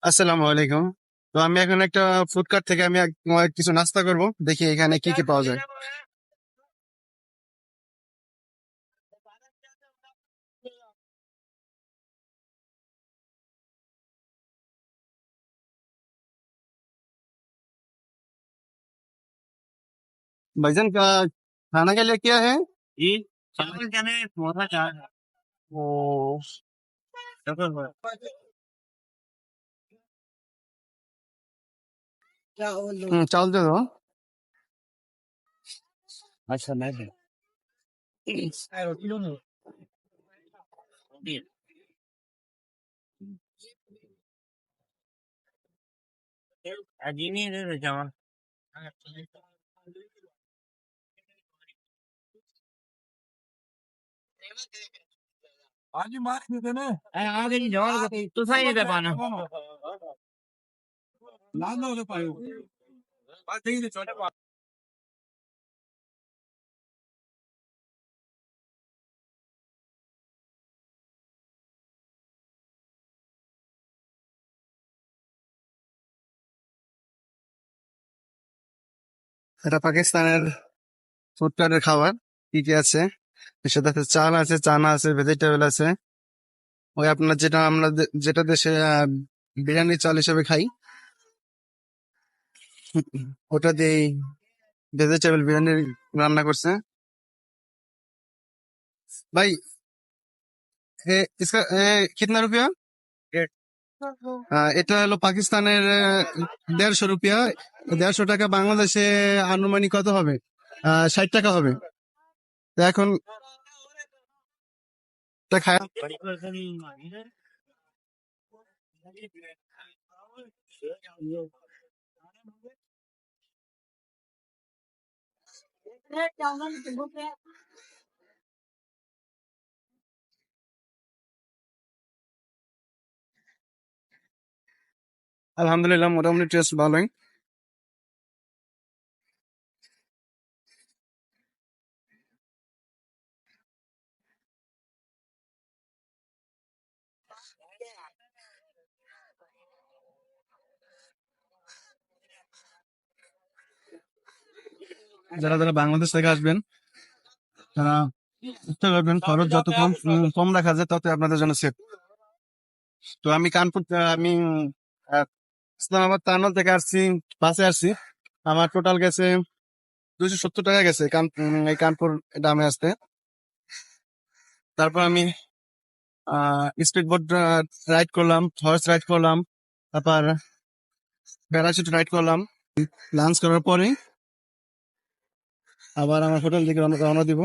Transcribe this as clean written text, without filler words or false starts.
আসসালামু আলাইকুম। তো আমি এখন একটা ফুডকার্ট থেকে আমি কিছু নাস্তা করব, দেখি এখানে কি কি পাওয়া যায়। भाईजान का खाना के लिए क्या है? जी चावल क्या है मोटा चावल ओ शुक्र चावल दे दो। अच्छा मैं भी रोटी लो ना रोटी अजी नहीं दे दे चावल आज मार देते ना आगे नहीं चावल को तू सही दे पाना लाल ना हो पाए बात नहीं दे छोटे এটা পাকিস্তানের ফুডকার্টের খাবার। কি কি আছে এর সাথে আছে? চাল আছে, চানা আছে, ভেজিটেবল আছে। ওই আপনার যেটা আমরা যেটা দেশে বিরিয়ানি চাল হিসেবে খাই, ওটা দিয়ে ভেজিটেবল বিরিয়ানি রান্না করছে। ভাই इसका कितना रुपया? এটা হলো পাকিস্তানের 150 রুপিয়া। 150 টাকা বাংলাদেশে আনুমানিক কত হবে? 60 টাকা হবে। তো এখন এটা খায়। আলহামদুলিল্লাহ, মোটামুটি টেস্ট ভালোই। যারা যারা বাংলাদেশ থেকে আসবেন তারা চেষ্টা করবেন খরচ যত কম রাখা যায় তত আপনাদের জন্য সেফ। তো আমি আহ, ইসলামাবাদ টার্মিনাল থেকে আসছি, বাসে আসছি। আমার টোটাল গেছে 270 টাকা গেছে এই কানপুর ডামে আসতে। তারপর আমি স্পিড বোট রাইড করলাম, হর্স রাইড করলাম, তারপর প্যারাশুট রাইড করলাম। লাঞ্চ করার পরে আবার আমার হোটেল দিকে রওনা দিব।